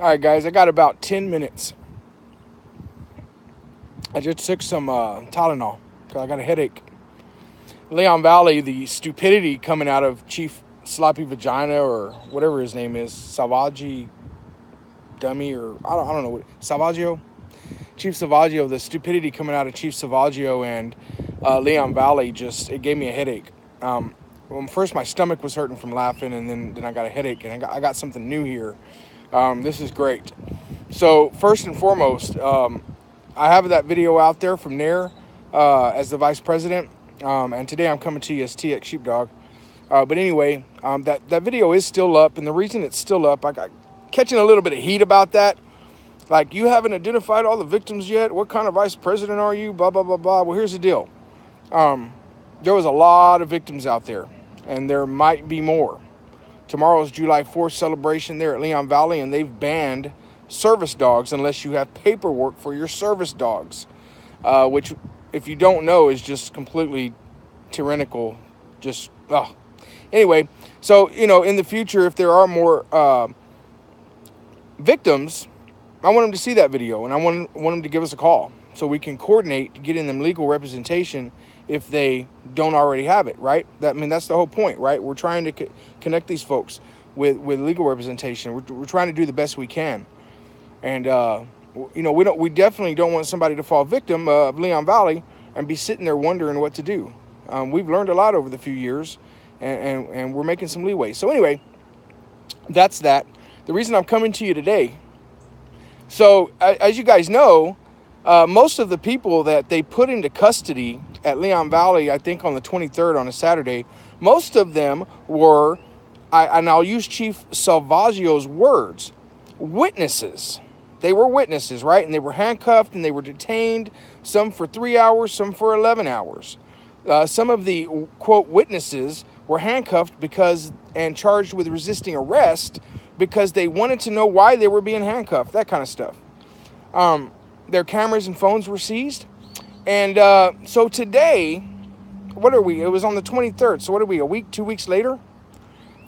All right, guys, I got about 10 minutes. I just took some Tylenol because I got a headache. Leon Valley, the stupidity coming out of Chief Sloppy Vagina or whatever his name is, Salvaggi Dummy, or I don't know what, Salvaggio? Chief Salvaggio, the stupidity coming out of Chief Salvaggio and Leon Valley just, it gave me a headache. Well, first my stomach was hurting from laughing, and then I got a headache, and I got something new here. This is great. So first and foremost, I have that video out there from Nair as the vice president, and today I'm coming to you as TX Sheepdog. But anyway, that video is still up, and the reason it's still up, I got catching a little bit of heat about that. Like, you haven't identified all the victims yet. What kind of vice president are you? Blah blah blah blah. Well, here's the deal. There was a lot of victims out there, and there might be more. Tomorrow's July 4th celebration there at Leon Valley, and they've banned service dogs unless you have paperwork for your service dogs, which, if you don't know, is just completely tyrannical. Just, anyway, so, in the future, if there are more victims, I want them to see that video, and I want them to give us a call so we can coordinate to get in them legal representation if they don't already have it, right? That's the whole point, right? We're trying to connect these folks with legal representation. We're trying to do the best we can, and we definitely don't want somebody to fall victim of Leon Valley and be sitting there wondering what to do. We've learned a lot over the few years, and we're making some leeway. So anyway, that's that. The reason I'm coming to you today. So, as you guys know, most of the people that they put into custody at Leon Valley, I think on the 23rd on a Saturday, most of them were, and I'll use Chief Salvaggio's words, witnesses. They were witnesses, right? And they were handcuffed and they were detained, some for 3 hours, some for 11 hours. Some of the, quote, witnesses were handcuffed and charged with resisting arrest because they wanted to know why they were being handcuffed, that kind of stuff. Their cameras and phones were seized. And so today, what are we? It was on the 23rd. So what are we, a week, 2 weeks later?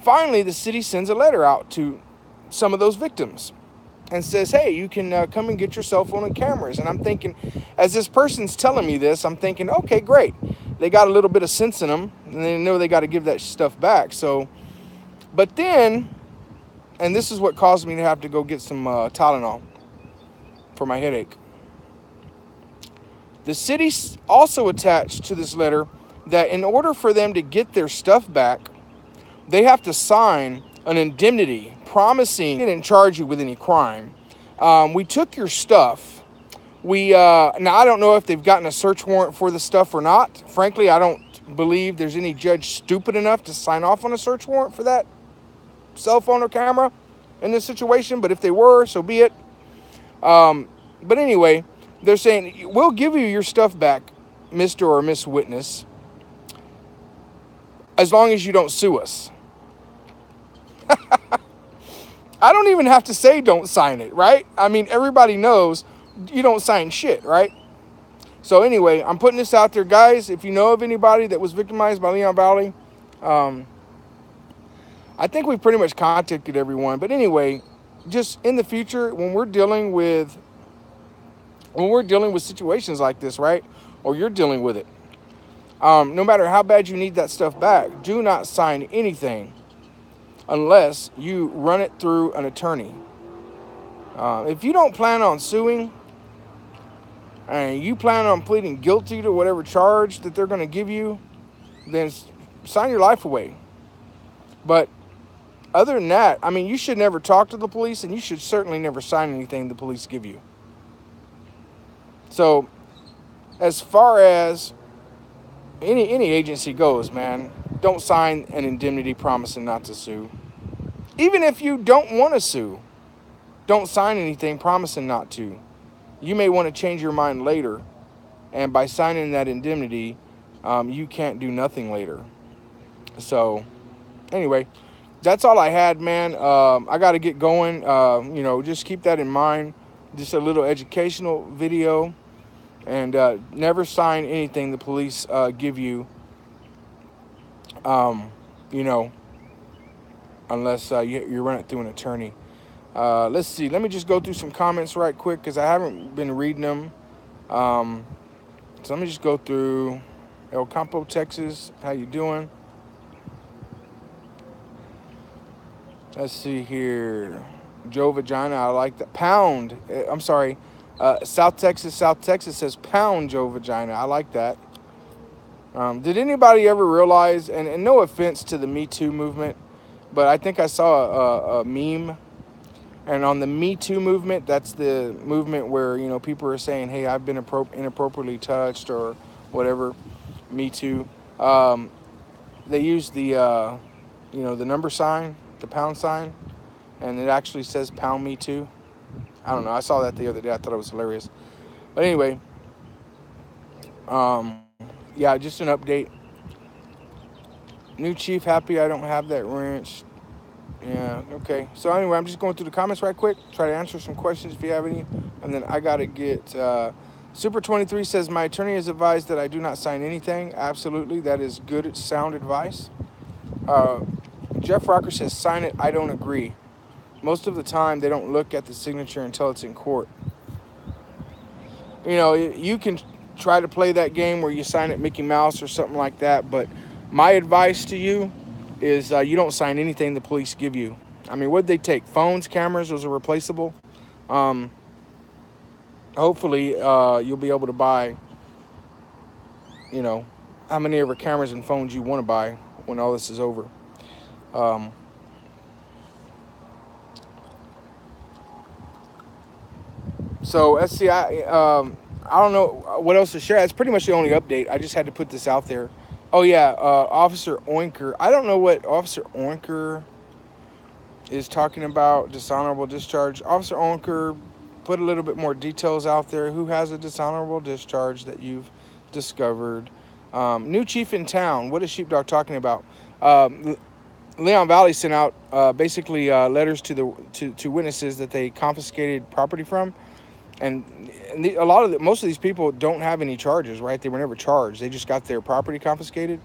Finally, the city sends a letter out to some of those victims and says, hey, you can come and get your cell phone and cameras. And I'm thinking, as this person's telling me this, I'm thinking, okay, great. They got a little bit of sense in them, and they know they got to give that stuff back. So, but then, and this is what caused me to have to go get some Tylenol for my headache. The city also attached to this letter that in order for them to get their stuff back, they have to sign an indemnity promising they didn't charge you with any crime. We took your stuff. Now, I don't know if they've gotten a search warrant for the stuff or not. Frankly, I don't believe there's any judge stupid enough to sign off on a search warrant for that cell phone or camera in this situation. But if they were, so be it. But anyway, they're saying, we'll give you your stuff back, Mr. or Miss Witness, as long as you don't sue us. I don't even have to say don't sign it, right? I mean, everybody knows you don't sign shit, right? So anyway, I'm putting this out there, guys. If you know of anybody that was victimized by Leon Valley, I think we've pretty much contacted everyone. But anyway, just in the future, when we're dealing with situations like this, right? Or you're dealing with it, no matter how bad you need that stuff back, do not sign anything unless you run it through an attorney. If you don't plan on suing and you plan on pleading guilty to whatever charge that they're going to give you, then sign your life away. But other than that, I mean, you should never talk to the police, and you should certainly never sign anything the police give you. So, as far as any agency goes, man, don't sign an indemnity promising not to sue. Even if you don't want to sue, don't sign anything promising not to. You may want to change your mind later, and by signing that indemnity, you can't do nothing later. So, anyway, that's all I had, man. I got to get going. Just keep that in mind. Just a little educational video. And never sign anything the police give you, unless you run it through an attorney. Let's see. Let me just go through some comments right quick because I haven't been reading them. Um, so let me just go through. El Campo, Texas. How you doing? Let's see here. Joe Vagina. I like that. Pound. I'm sorry. South Texas. South Texas says pound Joe Vagina. I like that. Did anybody ever realize, and no offense to the Me Too movement, but I think I saw a meme. And on the Me Too movement, that's the movement where, you know, people are saying, hey, I've been inappropriately touched or whatever, Me Too. They use the, you know, the number sign, the pound sign, and it actually says pound Me Too. I don't know. I saw that the other day. I thought it was hilarious. But anyway, yeah, just an update. New chief happy I don't have that wrench. Yeah, okay. So anyway, I'm just going through the comments right quick, try to answer some questions if you have any, and then I got to get, Super 23 says, my attorney has advised that I do not sign anything. Absolutely, that is good, sound advice. Jeff Rocker says, sign it, I don't agree. Most of the time, they don't look at the signature until it's in court. You know, you can try to play that game where you sign it Mickey Mouse or something like that, but my advice to you is you don't sign anything the police give you. I mean, what'd they take? Phones, cameras, those are replaceable. Hopefully, you'll be able to buy, you know, how many ever cameras and phones you want to buy when all this is over. So, let's see, I don't know what else to share. That's pretty much the only update. I just had to put this out there. Oh, yeah, Officer Oinker. I don't know what Officer Oinker is talking about, dishonorable discharge. Officer Oinker, put a little bit more details out there. Who has a dishonorable discharge that you've discovered? New chief in town. What is Sheepdog talking about? Leon Valley sent out basically letters to witnesses that they confiscated property from. And most of these people don't have any charges, right? They were never charged. They just got their property confiscated.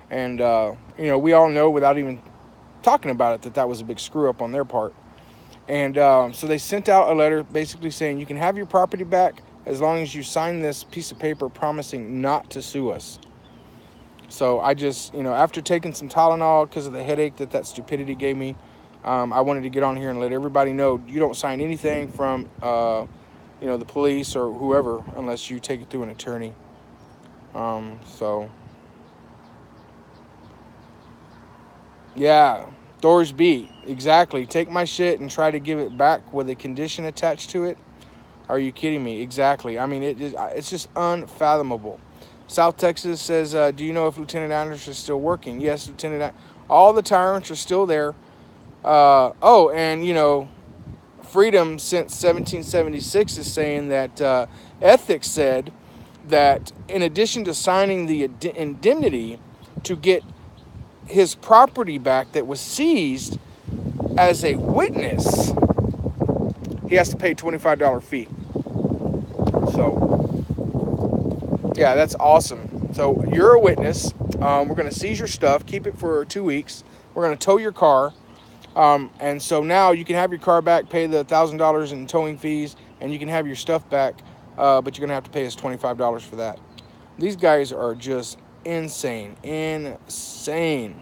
And, you know, we all know without even talking about it that was a big screw up on their part. And so they sent out a letter basically saying you can have your property back as long as you sign this piece of paper promising not to sue us. So I just, you know, after taking some Tylenol because of the headache that stupidity gave me, I wanted to get on here and let everybody know you don't sign anything from you know, the police or whoever, unless you take it through an attorney. So, yeah, Thor's beat. Exactly. Take my shit and try to give it back with a condition attached to it. Are you kidding me? Exactly. I mean, it's just unfathomable. South Texas says, do you know if Lieutenant Anders is still working? Yes, Lieutenant. All the tyrants are still there. Oh, and, you know, Freedom since 1776 is saying that Ethics said that in addition to signing the indemnity to get his property back that was seized as a witness, he has to pay a $25 fee. So, yeah, that's awesome. So you're a witness. We're going to seize your stuff, keep it for 2 weeks. We're going to tow your car. And so now you can have your car back, pay the $1,000 in towing fees, and you can have your stuff back, but you're going to have to pay us $25 for that. These guys are just insane. Insane.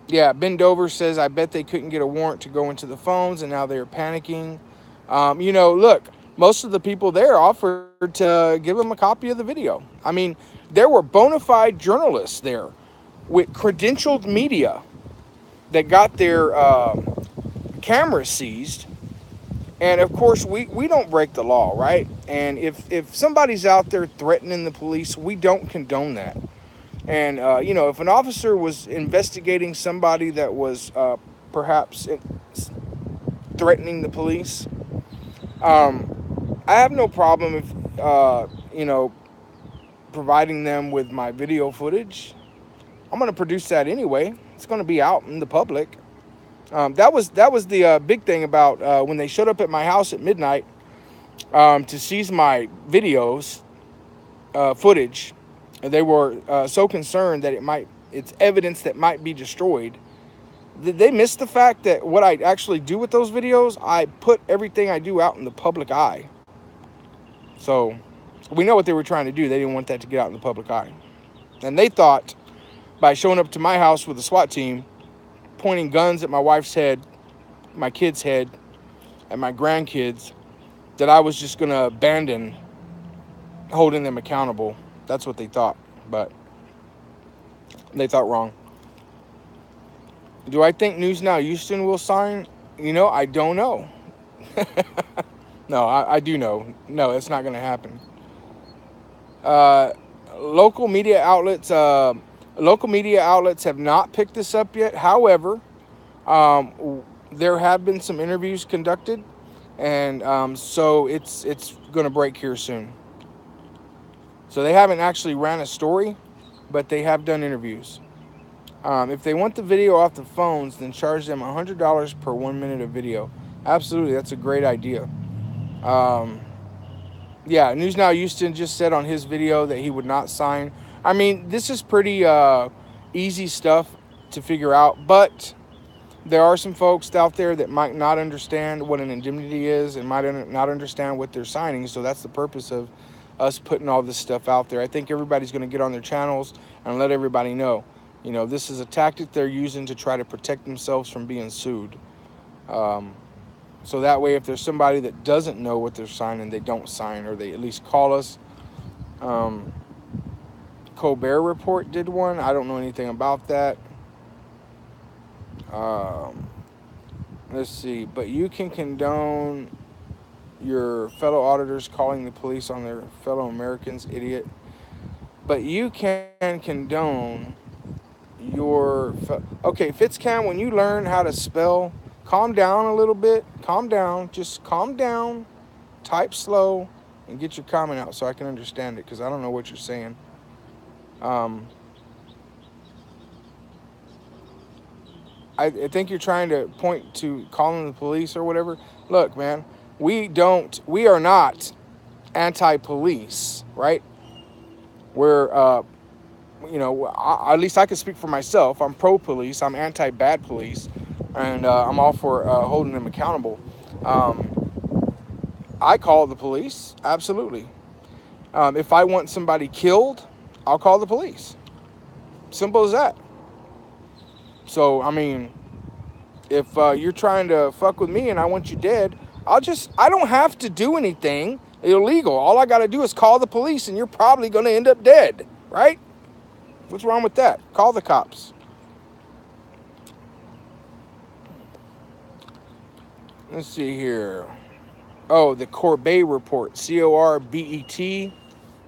Yeah, Ben Dover says, I bet they couldn't get a warrant to go into the phones, and now they're panicking. You know, look, most of the people there offered to give them a copy of the video. I mean, there were bona fide journalists there with credentialed media that got their cameras seized. And of course, we don't break the law, right? And if somebody's out there threatening the police, we don't condone that. And, you know, if an officer was investigating somebody that was perhaps threatening the police, I have no problem if, you know, providing them with my video footage. I'm going to produce that anyway. It's going to be out in the public. That was the big thing about when they showed up at my house at midnight to seize my videos footage. They were so concerned that it's evidence that might be destroyed, They miss the fact that what I actually do with those videos, I put everything I do out in the public eye. So we know what they were trying to do. They didn't want that to get out in the public eye. And they thought by showing up to my house with a SWAT team, pointing guns at my wife's head, my kid's head, and my grandkids, that I was just going to abandon holding them accountable. That's what they thought. But they thought wrong. Do I think News Now Houston will sign? You know, I don't know. No, I do know. No, it's not going to happen. Local media outlets have not picked this up yet. However, there have been some interviews conducted, and so it's going to break here soon. So they haven't actually ran a story, but they have done interviews. If they want the video off the phones, then charge them $100 per 1 minute of video. Absolutely, that's a great idea. Yeah, News Now Houston just said on his video that he would not sign. I mean, this is pretty easy stuff to figure out, but there are some folks out there that might not understand what an indemnity is and might not understand what they're signing, so that's the purpose of us putting all this stuff out there. I think everybody's going to get on their channels and let everybody know. You know, this is a tactic they're using to try to protect themselves from being sued. So that way, if there's somebody that doesn't know what they're signing, they don't sign, or they at least call us. Colbert Report did one. I don't know anything about that. Let's see. But you can condone your fellow auditors calling the police on their fellow Americans, idiot. But you can condone your... Okay, Fitzcam, when you learn how to spell... Calm down a little bit. Calm down. Just calm down. Type slow and get your comment out so I can understand it, because I don't know what you're saying. I think you're trying to point to calling the police or whatever. Look, man, we are not anti-police, right? We're, you know, at least I can speak for myself. I'm pro-police. I'm anti-bad police. And I'm all for holding them accountable. I call the police, absolutely. If I want somebody killed, I'll call the police. Simple as that. So, I mean, if you're trying to fuck with me and I want you dead, I don't have to do anything illegal. All I got to do is call the police and you're probably going to end up dead, right? What's wrong with that? Call the cops. Let's see here. Oh, the Corbett report. Corbet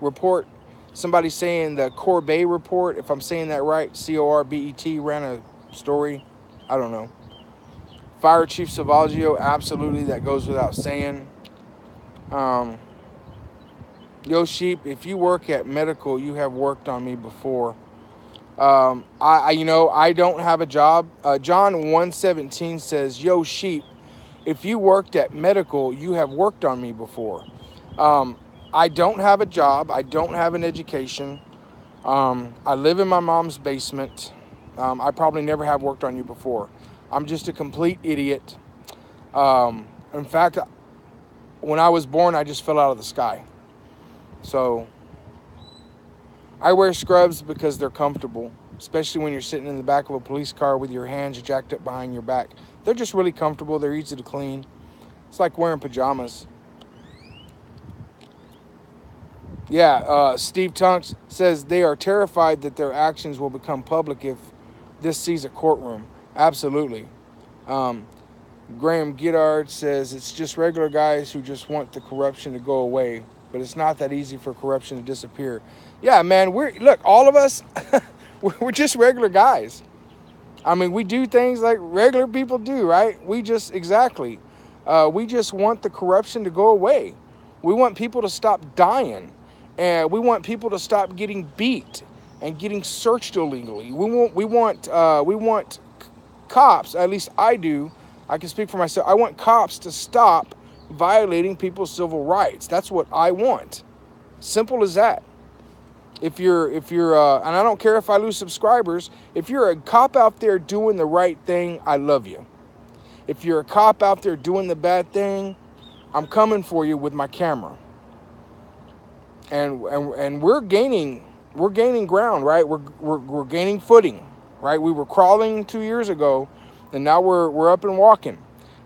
report. Somebody saying the Corbett report, if I'm saying that right, Corbet ran a story. I don't know. Fire Chief Salvaggio, absolutely, that goes without saying. Yo, Sheep, if you work at medical, you have worked on me before. You know, I don't have a job. John 1:17 says, Yo, Sheep, if you worked at medical, you have worked on me before. I don't have a job. I don't have an education. I live in my mom's basement. I probably never have worked on you before. I'm just a complete idiot. In fact, when I was born, I just fell out of the sky. So I wear scrubs because they're comfortable, especially when you're sitting in the back of a police car with your hands jacked up behind your back. They're just really comfortable. They're easy to clean. It's like wearing pajamas. Yeah, Steve Tunks says they are terrified that their actions will become public if this sees a courtroom. Absolutely. Graham Giddard says it's just regular guys who just want the corruption to go away, but it's not that easy for corruption to disappear. Yeah, man, look, all of us, we're just regular guys. I mean, we do things like regular people do, right? We just want the corruption to go away. We want people to stop dying. And we want people to stop getting beat and getting searched illegally. We want cops, at least I do. I can speak for myself. I want cops to stop violating people's civil rights. That's what I want. Simple as that. If you're and I don't care if I lose subscribers, if you're a cop out there doing the right thing, I love you. If you're a cop out there doing the bad thing, I'm coming for you with my camera. And we're gaining ground, right? We're gaining footing, right? We were crawling 2 years ago, and now we're up and walking,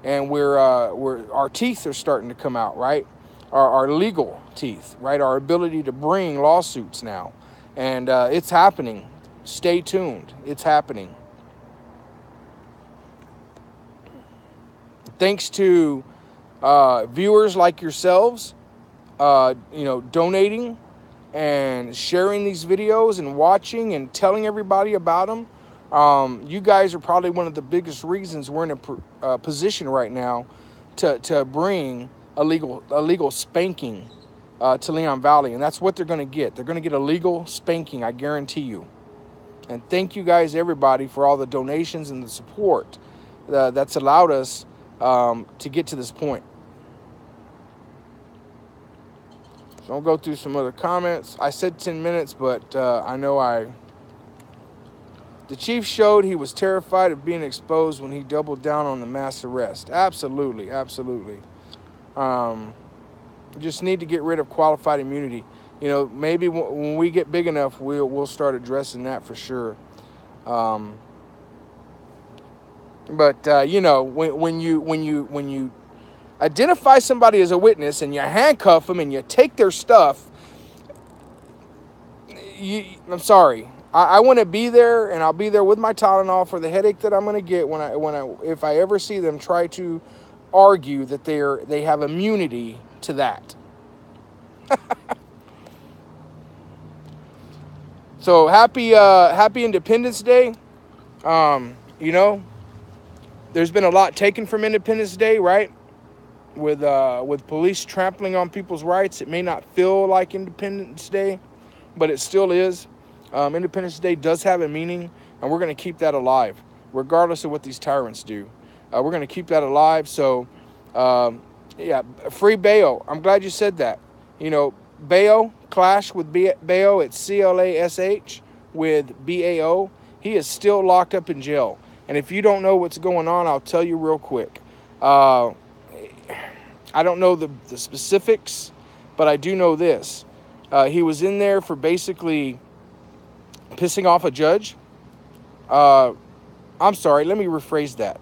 and we're our teeth are starting to come out, right? Our legal teeth, right? Our ability to bring lawsuits now, and it's happening. Stay tuned. It's happening. Thanks to viewers like yourselves, donating and sharing these videos and watching and telling everybody about them. You guys are probably one of the biggest reasons we're in a position right now to bring a legal spanking to Leon Valley, and that's what they're going to get. They're going to get a legal spanking, I guarantee you. And thank you guys, everybody, for all the donations and the support that's allowed us to get to this point. So I'll go through some other comments. I said 10 minutes, but I know the chief showed he was terrified of being exposed when he doubled down on the mass arrest. Absolutely, absolutely. Just need to get rid of qualified immunity. Maybe when we get big enough, we'll start addressing that for sure. But when you identify somebody as a witness and you handcuff them and you take their stuff, I'm sorry. I want to be there, and I'll be there with my Tylenol for the headache that I'm going to get if I ever see them try to argue that they have immunity to that. So happy Independence Day. There's been a lot taken from Independence Day, right? With police trampling on people's rights. It may not feel like Independence Day, but it still is. Independence Day does have a meaning, and we're going to keep that alive, regardless of what these tyrants do. We're going to keep that alive. So, free Bayo. I'm glad you said that. Bayo, clash with Bayo. It's CLASH with BAO. He is still locked up in jail. And if you don't know what's going on, I'll tell you real quick. I don't know the specifics, but I do know this. He was in there for basically pissing off a judge. I'm sorry, let me rephrase that.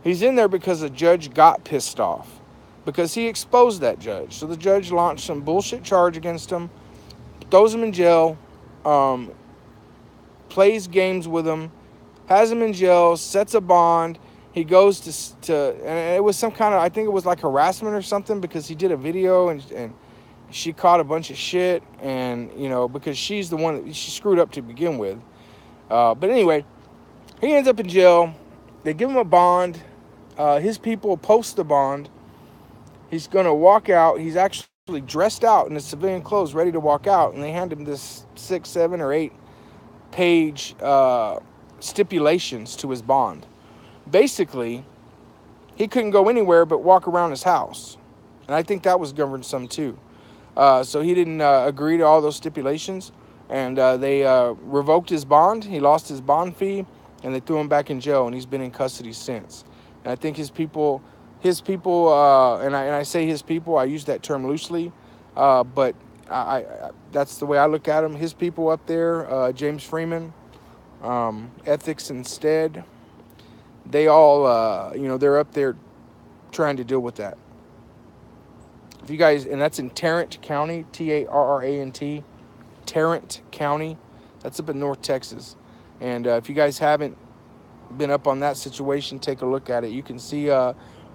He's in there because a judge got pissed off, because he exposed that judge. So the judge launched some bullshit charge against him, throws him in jail, plays games with him, has him in jail, sets a bond. He goes to and it was some kind of, I think it was like harassment or something, because he did a video and she caught a bunch of shit, and because she's the one that she screwed up to begin with. But anyway, he ends up in jail. They give him a bond. His people post the bond. He's gonna walk out. He's actually dressed out in his civilian clothes, ready to walk out, and they hand him this 6, 7, or 8 page stipulations to his bond. Basically, he couldn't go anywhere but walk around his house. And I think that was governed some too. So he didn't agree to all those stipulations. And they revoked his bond. He lost his bond fee. And they threw him back in jail. And he's been in custody since. And I think his people, and I say his people, I use that term loosely. But that's the way I look at him. His people up there, James Freeman, Ethics Instead, they all, they're up there trying to deal with that. If you guys, and that's in Tarrant County, Tarrant, Tarrant County. That's up in North Texas. And if you guys haven't been up on that situation, take a look at it. You can see,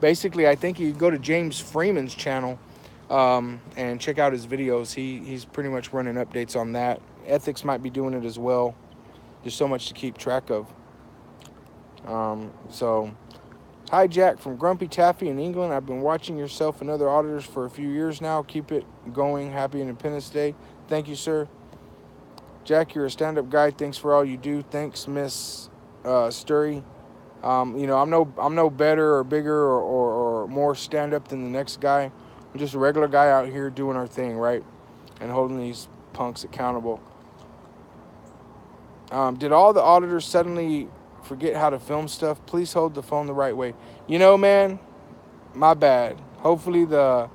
basically, I think you go to James Freeman's channel and check out his videos. He's pretty much running updates on that. Ethics might be doing it as well. There's so much to keep track of. So, hi Jack from Grumpy Taffy in England. I've been watching yourself and other auditors for a few years now. Keep it going. Happy Independence Day. Thank you, sir. Jack, you're a stand-up guy. Thanks for all you do. Thanks, Miss Sturry. I'm no better or bigger or more stand-up than the next guy. I'm just a regular guy out here doing our thing, right? And holding these punks accountable. Did all the auditors suddenly forget how to film stuff? Please hold the phone the right way. You know, man, my bad. Hopefully the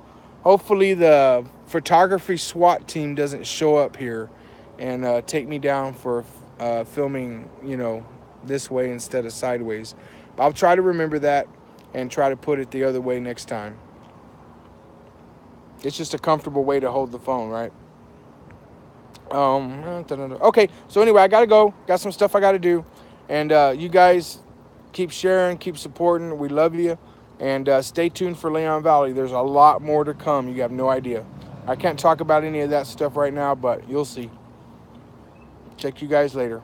photography SWAT team doesn't show up here and take me down for filming, you know, this way instead of sideways. But I'll try to remember that and try to put it the other way next time. It's just a comfortable way to hold the phone, right? Okay, so anyway, I gotta go. Got some stuff I gotta do. And you guys keep sharing, keep supporting. We love you. And stay tuned for Leon Valley. There's a lot more to come. You have no idea. I can't talk about any of that stuff right now, but you'll see. Check you guys later.